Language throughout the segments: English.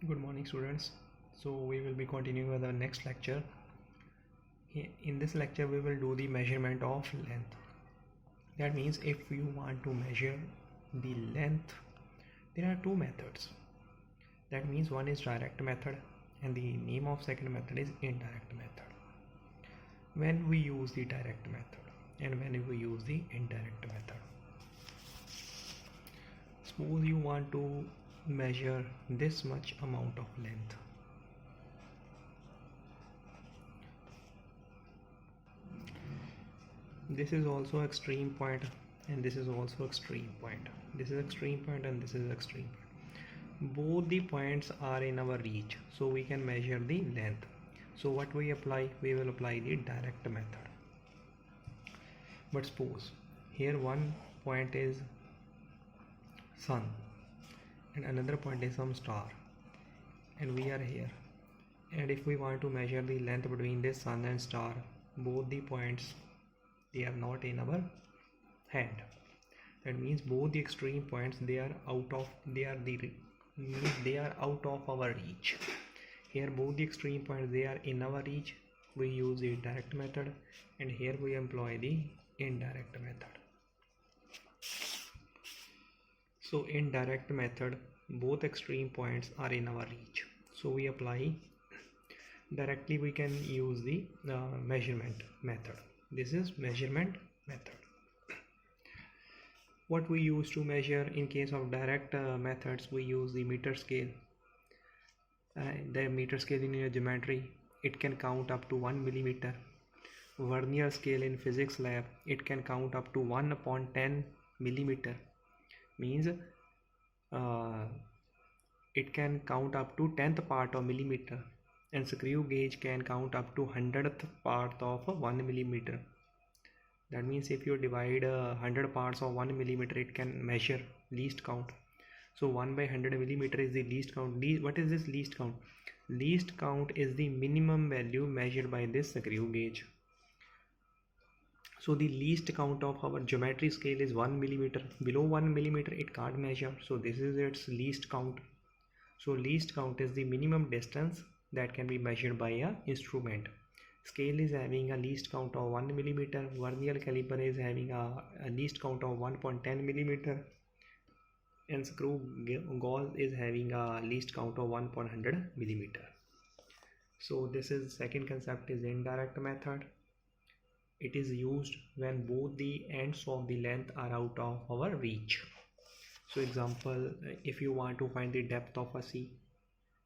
Good morning, students. So we will be continuing with our next lecture. In this lecture we will do the measurement of length. That means if you want to measure the length, there are two methods. That means one is direct method and the name of second method is indirect method. When we use the direct method and when we use the indirect method, suppose you want to measure this much amount of length. This is also extreme point and this is also extreme point. This is extreme point and this is extreme point. Both the points are in our reach, so we can measure the length. So what we apply? We will apply the direct method. But suppose here one point is sun and another point is some star, and we are here, and if we want to measure the length between this sun and star, both the points, they are not in our hand. That means both the extreme points, they are out of our reach. Here both the extreme points, they are in our reach. We use the direct method, and here we employ the indirect method. So in direct method, both extreme points are in our reach, so we apply directly. We can use the measurement method. This is measurement method. What we use to measure in case of direct methods, we use the meter scale. The meter scale in your geometry, it can count up to 1 millimeter. Vernier scale in physics lab, it can count up to 1/10 millimeter. Means it can count up to 10th part of millimeter, and screw gauge can count up to 100th part of 1 millimeter. That means if you divide 100 parts of 1 millimeter, it can measure least count. So 1/100 millimeter is the least count. What is this least count? Least count is the minimum value measured by this screw gauge. So the least count of our geometry scale is 1 millimeter. Below 1 millimeter it can't measure, so this is its least count. So least count is the minimum distance that can be measured by a instrument. Scale is having a least count of 1 millimeter. Vernier caliper is having a least count of 1/10 millimeter, and screw gauge is having a least count of 1/100 millimeter. So this is second concept is indirect method. It is used when both the ends of the length are out of our reach. So example, if you want to find the depth of a sea,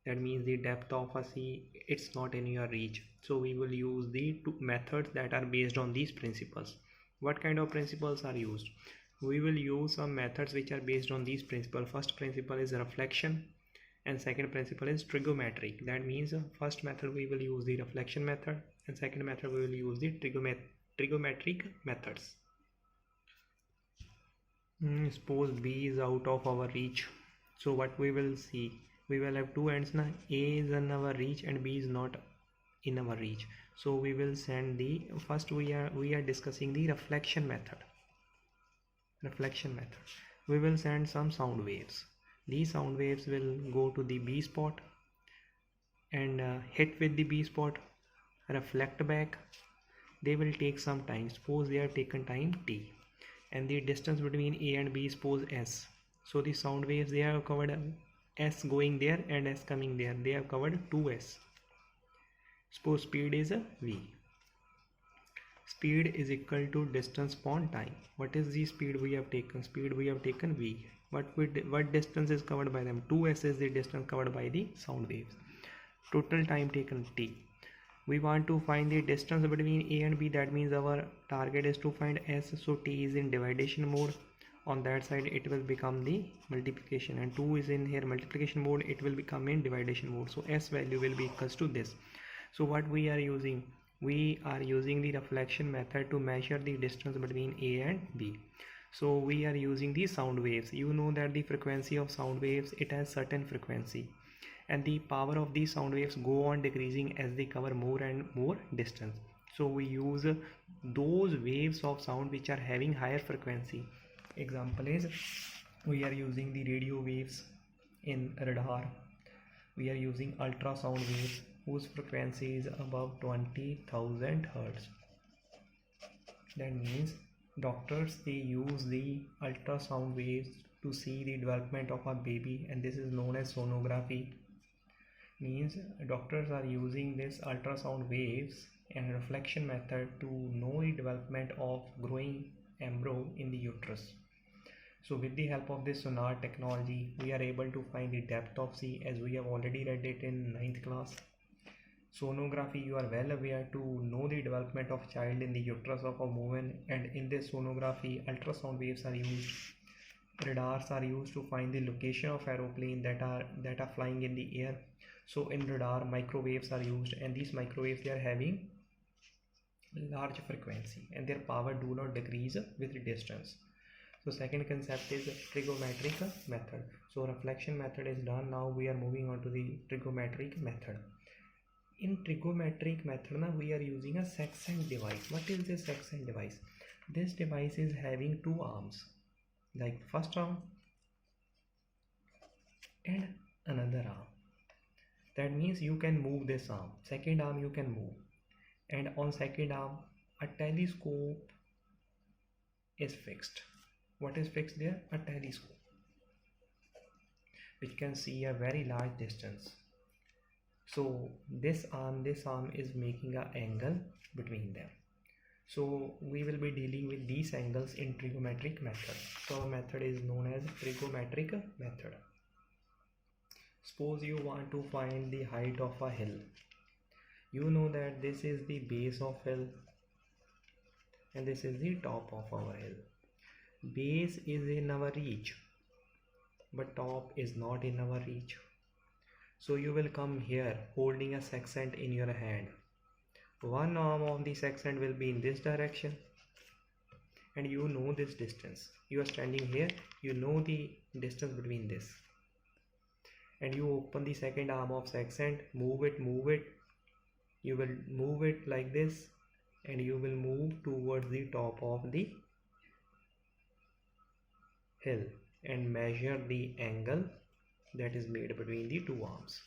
that means the depth of a sea, it's not in your reach, so we will use the two methods that are based on these principles. What kind of principles are used? We will use some methods which are based on these principles. First principle is reflection and second principle is trigonometric. That means first method we will use the reflection method, and second method we will use the trigonometric methods. Suppose B is out of our reach, so what we will see, we will have two ends now. A is in our reach and B is not in our reach, so we will send the first we are discussing the reflection method. We will send some sound waves. These sound waves will go to the B spot and hit with the B spot, reflect back. They will take some time. Suppose they are taken time t, and the distance between A and B is suppose s. So the sound waves, they have covered s going there and s coming there. They have covered 2s. Suppose speed is v. Speed is equal to distance upon time. What is the speed we have taken? Speed we have taken v. What distance is covered by them? 2s is the distance covered by the sound waves. Total time taken t. We want to find the distance between A and B. That means our target is to find s, so t is in division mode. On that side it will become the multiplication, and 2 is in here multiplication mode, it will become in division mode, so s value will be equals to this. So what we are using? We are using the reflection method to measure the distance between A and B. So we are using the sound waves. You know that the frequency of sound waves, it has certain frequency, and the power of these sound waves go on decreasing as they cover more and more distance. So we use those waves of sound which are having higher frequency. Example is, we are using the radio waves in radar. we are using ultrasound waves whose frequency is above 20,000 hertz. That means doctors, they use the ultrasound waves to see the development of a baby, and this is known as sonography. Means doctors are using this ultrasound waves and reflection method to know the development of growing embryo in the uterus. So with the help of this sonar technology, we are able to find the depth of sea, as we have already read it in 9th class. Sonography, you are well aware to know the development of child in the uterus of a woman, and in this sonography, ultrasound waves are used. Radars are used to find the location of aeroplane that are flying in the air. So in radar, microwaves are used, and these microwaves, they are having large frequency and their power do not decrease with distance. So second concept is trigonometric method. So reflection method is done. Now we are moving on to the trigonometric method. In trigonometric method, now we are using a Sextant device. What is this Sextant device? This device is having two arms, like first arm and another arm. That means you can move this arm. Second arm you can move, and on second arm a telescope is fixed. What is fixed there? A telescope which can see a very large distance. So this arm is making an angle between them. So we will be dealing with these angles in trigonometric method. So our method is known as trigonometric method. Suppose you want to find the height of a hill. You know that this is the base of hill and this is the top of our hill. Base is in our reach, but top is not in our reach. So you will come here holding a sextant in your hand. One arm of the sextant will be in this direction, and you know this distance. You are standing here, you know the distance between this, and you open the second arm of sextant, move it. You will move it like this, and you will move towards the top of the hill and measure the angle that is made between the two arms.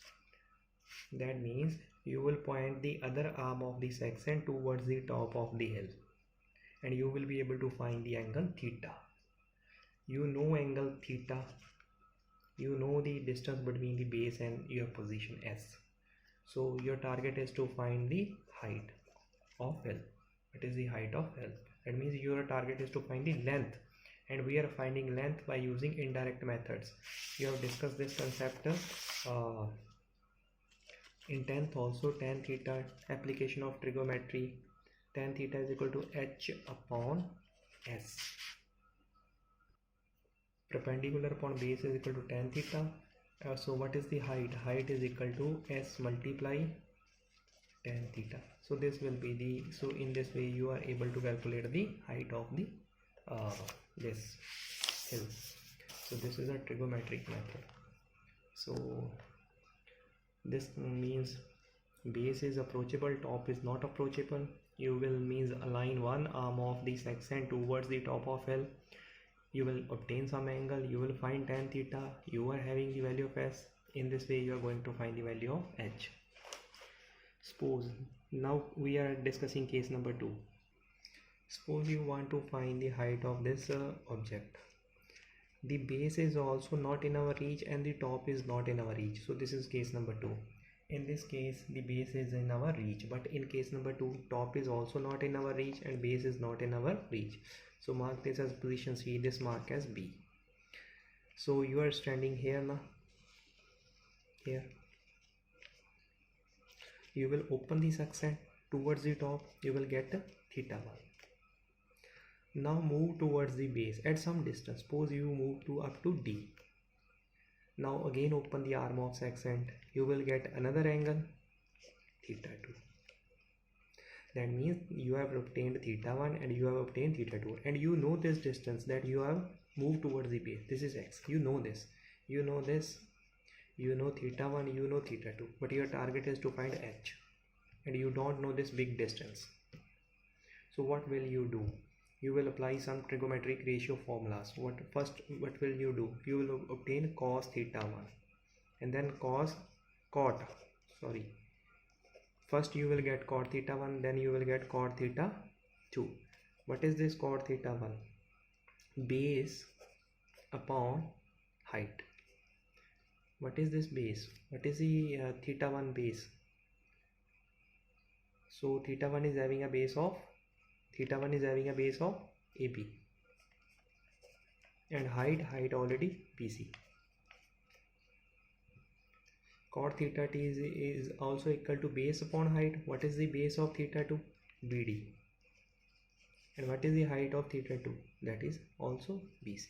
That means you will point the other arm of the sextant towards the top of the hill, and you will be able to find the angle theta. You know angle theta, you know the distance between the base and your position S. So your target is to find the height of hill. What is the height of hill? That means your target is to find the length, and we are finding length by using indirect methods. We have discussed this concept in 10th also. Tan theta, application of trigonometry. Tan theta is equal to h upon s. Perpendicular upon base is equal to tan theta. So what is the height? Height is equal to s multiply tan theta. So this will be the, so in this way you are able to calculate the height of the this hill. So this is a trigonometric method. So this means base is approachable, top is not approachable. You will means align one arm of the sextant towards the top of hill. You will obtain some angle, you will find tan theta, you are having the value of s. In this way you are going to find the value of h. Suppose now we are discussing case number 2. Suppose you want to find the height of this object. The base is also not in our reach and the top is not in our reach. So this is case number 2. In this case the base is in our reach, but in case number 2 top is also not in our reach and base is not in our reach. So mark this as position C, this mark as B. So you are standing here now. Here you will open the sextant towards the top, you will get theta 1. Now move towards the base at some distance. Suppose you move to up to D. Now again open the arm of sextant, you will get another angle theta 2. That means you have obtained theta 1 and you have obtained theta 2, and you know this distance that you have moved towards the base. This is x. You know this. You know this. You know theta 1, you know theta 2, but your target is to find h, and you don't know this big distance. So what will you do? You will apply some trigonometric ratio formulas. What will you do? You will obtain cos theta 1 and then cos cot, sorry, first you will get cot theta 1, then you will get cot theta 2. What is this cot theta 1? Base upon height. What is this base? What is the theta 1 base? So theta 1 is having a base of AB, and height already BC. Cot theta t is also equal to base upon height. What is the base of theta 2? BD. And what is the height of theta 2? That is also BC.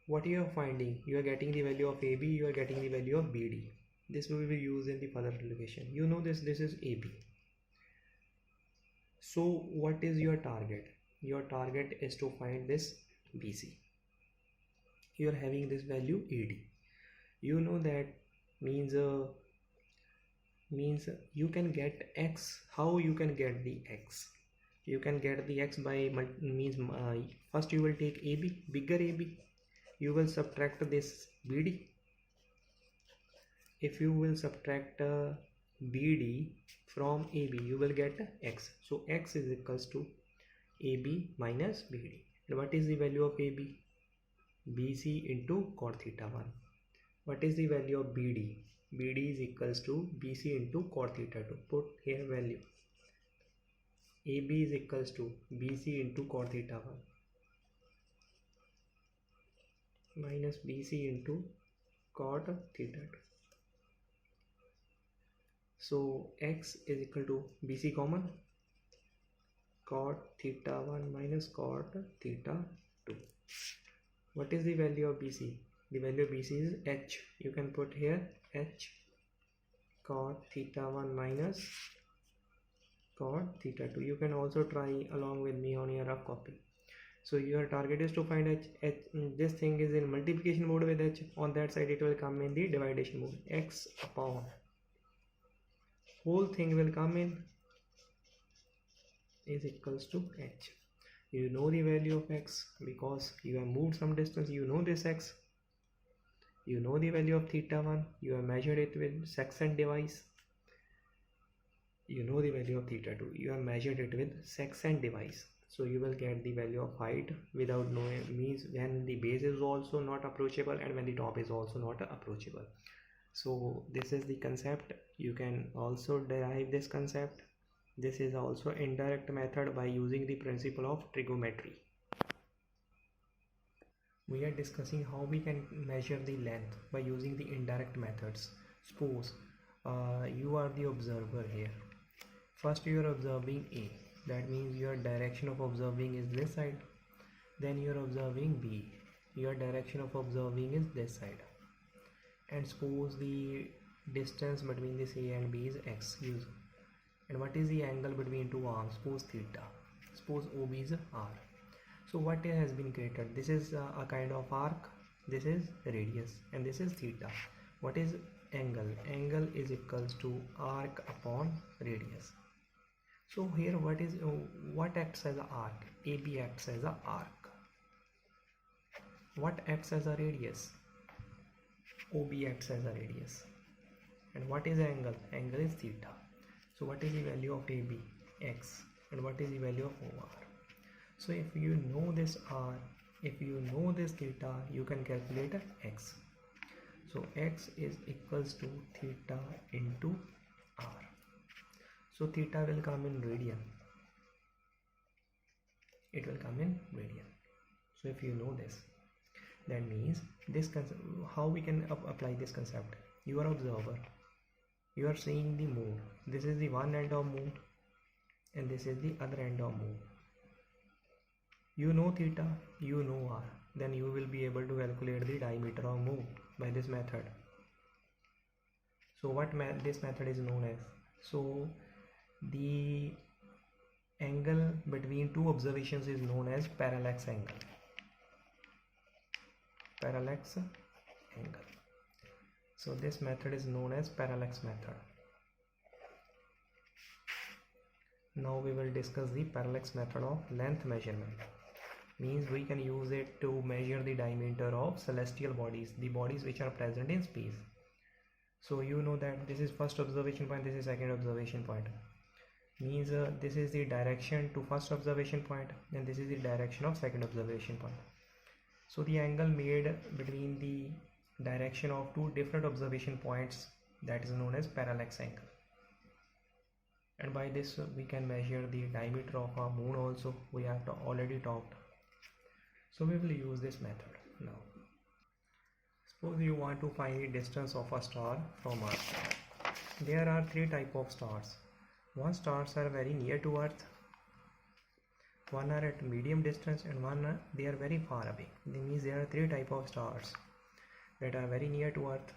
What you are finding? You are getting the value of AB, you are getting the value of BD. This will be used in the further application. You know this is AB. So what is your target? Your target is to find this BC. You are having this value AD. You know that means you can get X. How you can get the X? You can get the X by first you will take AB, bigger AB. You will subtract this BD. If you will subtract BD from AB, you will get X. So X is equals to AB minus BD. And what is the value of AB? BC into cot theta 1. What is the value of BD? BD is equals to BC into cot theta 2. Put here value. AB is equals to BC into cot theta 1 minus BC into cot theta 2. So X is equal to BC common, cot theta 1 minus cot theta 2. What is the value of BC? The value of BC is H. You can put here H, cot theta 1 minus cot theta 2. You can also try along with me on your rough copy. So your target is to find H. This thing is in multiplication mode with H. On that side it will come in the dividation mode. X upon whole thing will come in is equals to H. You know the value of X because you have moved some distance. You know this X. You know the value of theta 1. You have measured it with Sextant device. You know the value of theta 2. You have measured it with Sextant device. So you will get the value of height without knowing, means when the base is also not approachable and when the top is also not approachable. So this is the concept. You can also derive this concept. This is also indirect method by using the principle of trigonometry. We are discussing how we can measure the length by using the indirect methods. Suppose you are the observer here. First you are observing A. That means your direction of observing is this side. Then you are observing B. Your direction of observing is this side. And suppose the distance between this A and B is X. And what is the angle between two arms? Suppose theta. Suppose OB is R. So what has been created? This is a kind of arc. This is radius and this is theta. What is angle? Angle is equals to arc upon radius. So here what acts as an arc? AB acts as an arc. What acts as a radius? OB acts as a radius. And what is angle? Angle is theta. So what is the value of AB? X. And what is the value of OR? So if you know this R, if you know this theta, you can calculate X. So X is equals to theta into R. So theta will come in radian. It will come in radian. So if you know this, that means this concept, how we can apply this concept? You are observer. You are seeing the moon. This is the one end of moon and this is the other end of moon. You know theta, you know R. Then you will be able to calculate the diameter of moon by this method. So what this method is known as? So the angle between two observations is known as parallax angle. Parallax angle. So this method is known as parallax method. Now we will discuss the parallax method of length measurement. Means we can use it to measure the diameter of celestial bodies, the bodies which are present in space. So you know that this is first observation point, this is second observation point. Means this is the direction to first observation point and this is the direction of second observation point. So the angle made between the direction of two different observation points, that is known as parallax angle. And by this we can measure the diameter of our moon also, we have already talked. So we will use this method now. Suppose you want to find the distance of a star from Earth. There are three types of stars. One stars are very near to Earth, one are at medium distance, and one they are very far away. That means there are three types of stars that are very near to Earth,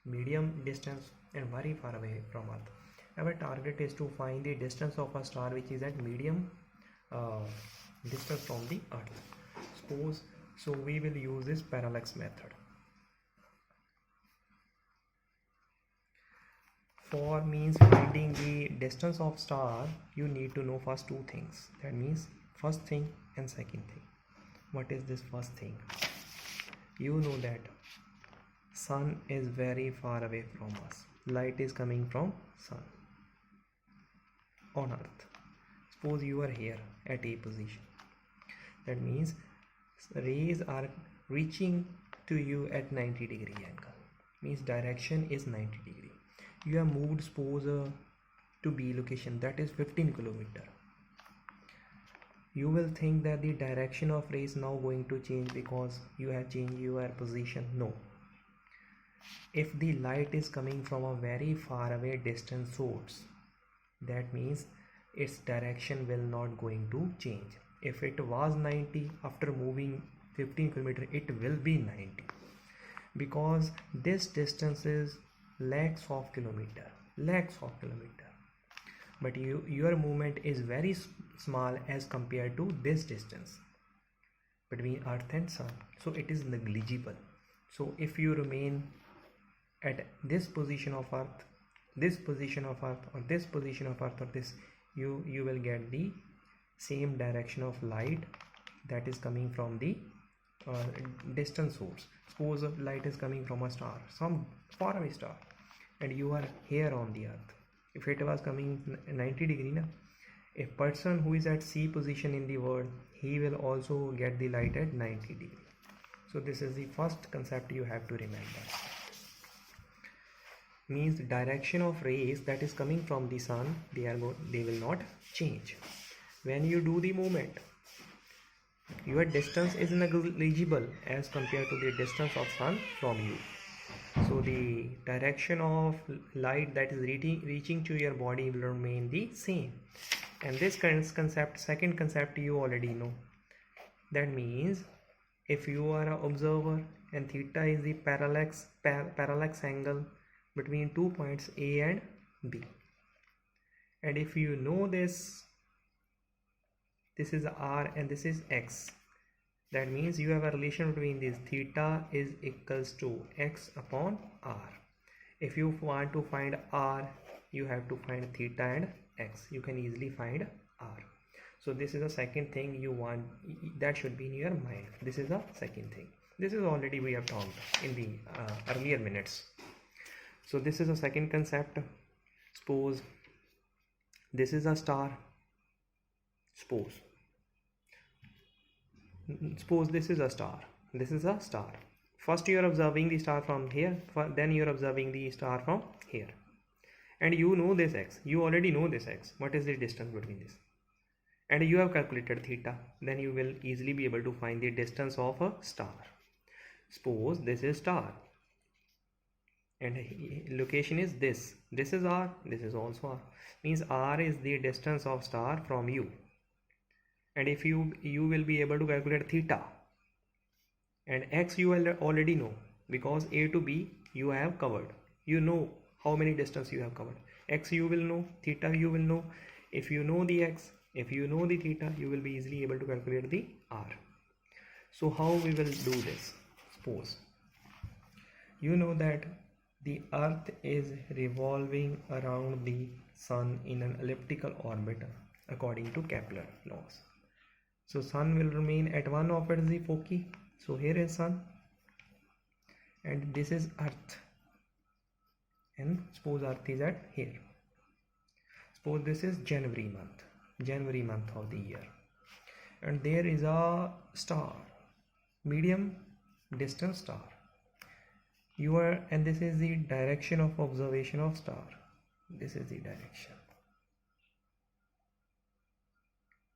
medium distance, and very far away from Earth. Our target is to find the distance of a star which is at medium distance from the Earth. So we will use this parallax method. For means finding the distance of star, you need to know first two things. That means first thing and second thing. What is this first thing? You know that sun is very far away from us. Light is coming from sun on Earth. Suppose you are here at A position. That means rays are reaching to you at 90-degree angle. Means direction is 90 degree. You have moved suppose to B location, that is 15 kilometer. You will think that the direction of rays now going to change because you have changed your position. No. If the light is coming from a very far away distant source, that means its direction will not going to change. If it was 90, after moving 15 kilometer, it will be 90 because this distance is lakhs of kilometer, but your movement is very small as compared to this distance between Earth and Sun, so it is negligible. So if you remain at this position of Earth, this position of Earth, or this position of Earth, or this, you will get the same direction of light that is coming from the distant source. Suppose light is coming from a star, some faraway star, and you are here on the Earth. If it was coming 90 degree, a person who is at C position in the world, he will also get the light at 90 degree. So this is the first concept you have to remember. Means direction of rays that is coming from the sun, they will not change. When you do the movement, your distance is negligible as compared to the distance of sun from you. So the direction of light that is reaching to your body will remain the same. And this concept, second concept, you already know. That means if you are an observer and theta is the parallax angle between 2 points A and B, and if you know this is R and this is X, that means you have a relation between these. Theta is equals to X upon R. If you want to find R, you have to find theta and X. You can easily find R. So this is the second thing you want, that should be in your mind. This is the second thing. This is already we have talked in the earlier minutes. So this is a second concept. Suppose this is a star. Suppose this is a star. This is a star. First you are observing the star from here, then you are observing the star from here, and you know this X. You already know this X. What is the distance between this? And you have calculated theta. Then you will easily be able to find the distance of a star. Suppose this is star, and location is this. This is R. This is also R. Means R is the distance of star from you. And if you will be able to calculate theta, and X you will already know because A to B you have covered. You know how many distance you have covered. X you will know, theta you will know. If you know the X, if you know the theta, you will be easily able to calculate the R. So how we will do this? Suppose you know that the Earth is revolving around the Sun in an elliptical orbit according to Kepler laws. So Sun will remain at one of its foci. So here is Sun and this is Earth. and suppose Earth is at here. Suppose this is January month of the year, and there is a star, medium distance star. And this is the direction of observation of star. This is the direction.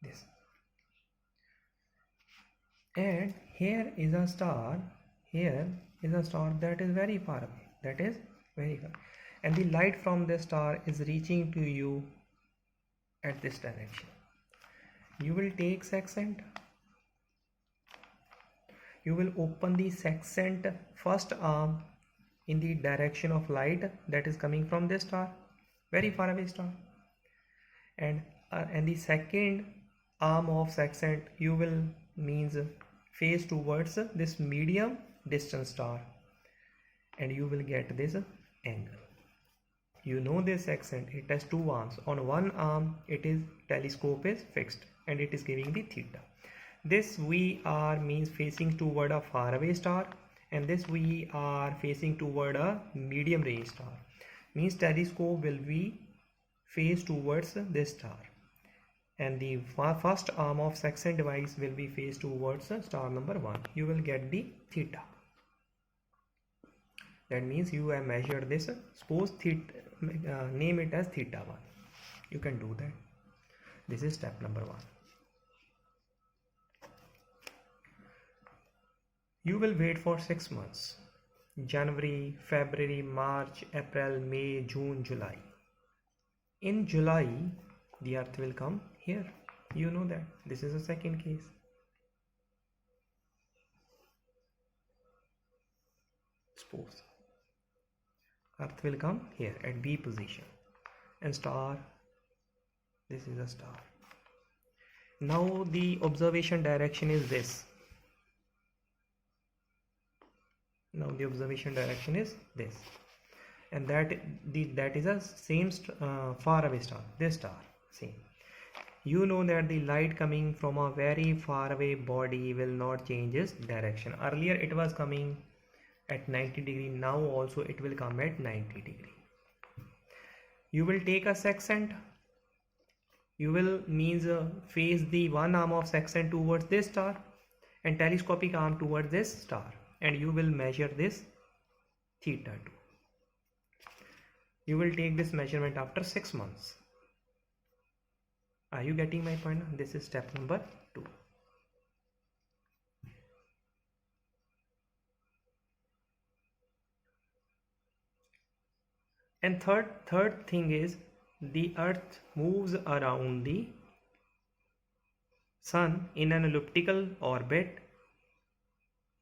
This. And here is a star. Here is a star that is very far away. That is very far. And the light from this star is reaching to you at this direction. You will take sextant. You will open the sextant first arm in the direction of light that is coming from this star, very far away star, and the second arm of sextant you will face towards this medium distance star, and you will get this angle. You know this sextant, it has two arms. On one arm telescope is fixed and it is giving the theta. This VR means facing toward a faraway star, and this VR facing toward a medium range star, means telescope will be faced towards this star, and the first arm of sextant device will be faced towards star number 1. You will get the theta. That means you have measured this. Suppose name it as theta 1. You can do that. This is step number 1. You will wait for 6 months. January, February, March, April, May, June, July. In July, the Earth will come here. You know that. This is the second case. Suppose Earth will come here at B position, and star, this is a star. Now the observation direction is this. Now the observation direction is this, and that is a same far away star. This star, same. You know that the light coming from a very far away body will not change its direction. Earlier it was coming at 90 degree. Now also it will come at 90 degree. You will take a sextant. You will face the one arm of sextant towards this star and telescopic arm towards this star, and you will measure this theta 2. You will take this measurement after 6 months. Are you getting my point? This is step number 2. And third thing is, the Earth moves around the Sun in an elliptical orbit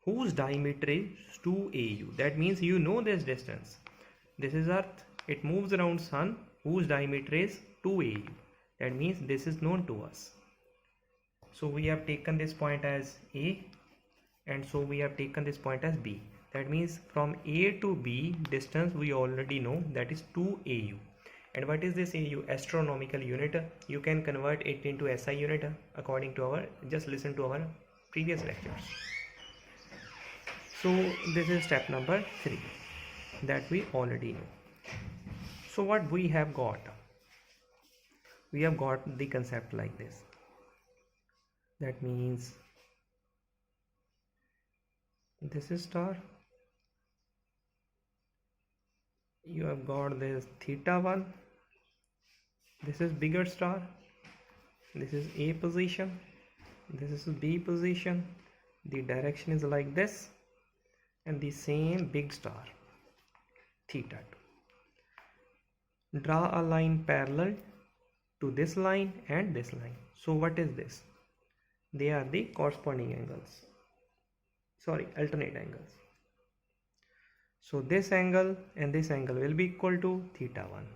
whose diameter is 2 AU. That means you know this distance. This is Earth. It moves around Sun whose diameter is 2 AU. That means this is known to us. So we have taken this point as A, and so we have taken this point as B. That means from A to B distance we already know, that is 2 AU. And what is this AU? Astronomical unit. You can convert it into SI unit according to just listen to our previous lectures. So this is step number 3 that we already know. So what we have got? We have got the concept like this. That means this is star. You have got this theta 1. This is bigger star. This is A position. This is B position. The direction is like this, and the same big star theta 2. Draw a line parallel to this line and this line. So what is this? They are the corresponding angles. Sorry, alternate angles. So this angle and this angle will be equal to theta 1.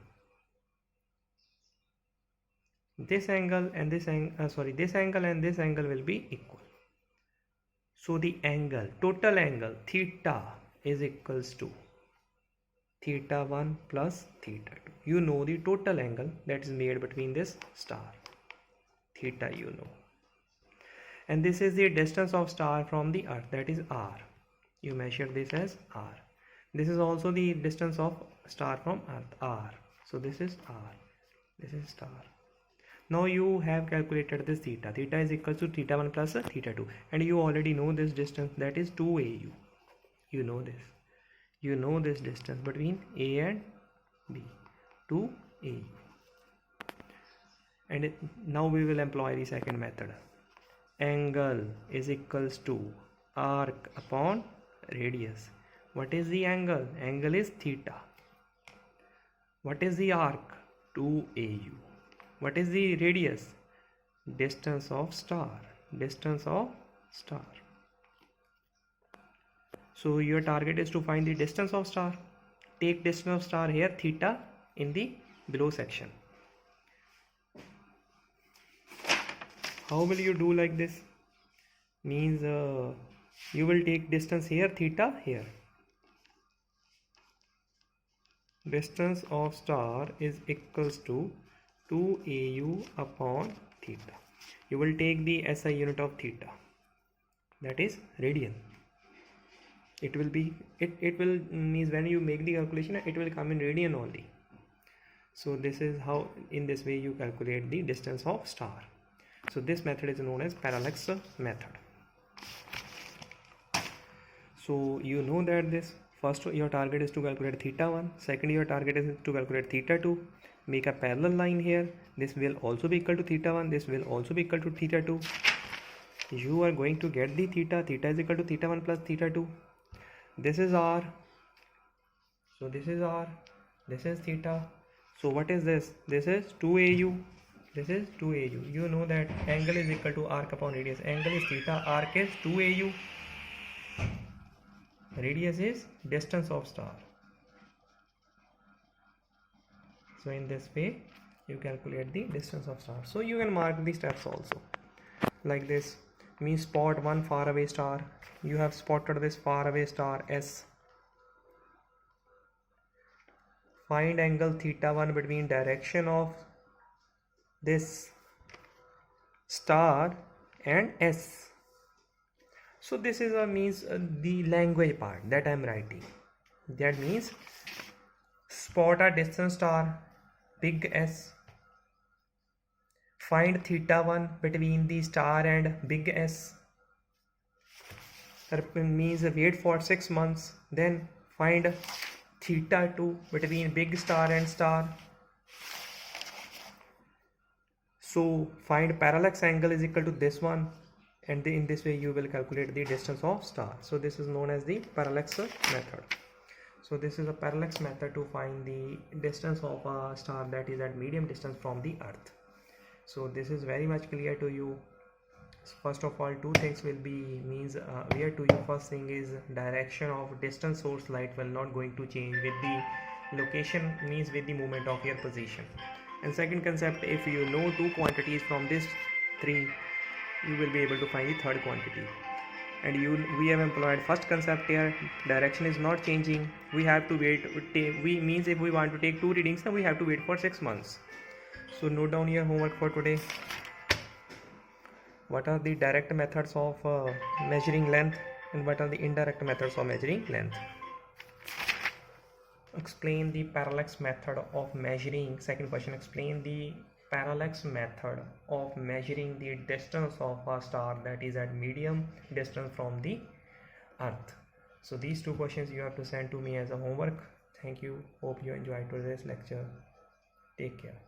This angle and this angle and this angle will be equal. So the angle, total angle theta is equals to theta 1 plus theta 2. You know the total angle that is made between this star. Theta you know. And this is the distance of star from the Earth, that is R. You measure this as R. This is also the distance of star from earth, r. So this is r, this is star. Now you have calculated this theta. Theta is equal to theta 1 plus theta 2, and you already know this distance, that is 2AU. You know this. You know this distance between A and B, 2AU. And now we will employ the second method. Angle is equals to arc upon radius. What is the angle? Angle is theta. What is the arc? 2AU. What is the radius? Distance of star. Distance of star. So your target is to find the distance of star. Take distance of star here, theta, in the below section. How will you do like this? Means you will take distance here, theta, here. Distance of star is equals to 2AU upon theta. You will take the SI unit of theta, that is radian. It will be, it will means when you make the calculation, it will come in radian only. So this is how, in this way you calculate the distance of star. So this method is known as parallax method. So you know that this first your target is to calculate theta 1, second your target is to calculate theta 2. Make a parallel line here. This will also be equal to theta 1, this will also be equal to theta 2. You are going to get the theta. Theta is equal to theta 1 plus theta 2. This is r. So this is r. This is theta. So what is this? This is 2AU. This is 2AU. You know that angle is equal to arc upon radius. Angle is theta, arc is 2AU. Radius is distance of star. So in this way you calculate the distance of star. So you can mark the steps also like this. Means spot one far away star. You have spotted this far away star S. Find angle theta 1 between direction of this star and S. So this is the language part that I am writing. That means spot a distant star, big S. Find theta 1 between the star and big S. That means wait for 6 months. Then find theta 2 between big star and star. So find parallax angle is equal to this one, and in this way you will calculate the distance of star. So this is known as the parallax method. So this is a parallax method to find the distance of a star that is at medium distance from the earth. So this is very much clear to you. First of all, two things will be clear to you. First thing is direction of distant source light will not going to change with the location, means with the movement of your position. And second concept, if you know two quantities from this three, you will be able to find the third quantity. And we have employed first concept here. Direction is not changing. We have to wait. Means if we want to take two readings, then we have to wait for 6 months. So note down your homework for today. What are the direct methods of measuring length, and what are the indirect methods of measuring length? Explain the parallax method of measuring. Second question, explain the parallax method of measuring the distance of a star that is at medium distance from the earth. So these two questions you have to send to me as a homework. Thank you. Hope you enjoyed today's lecture. Take care.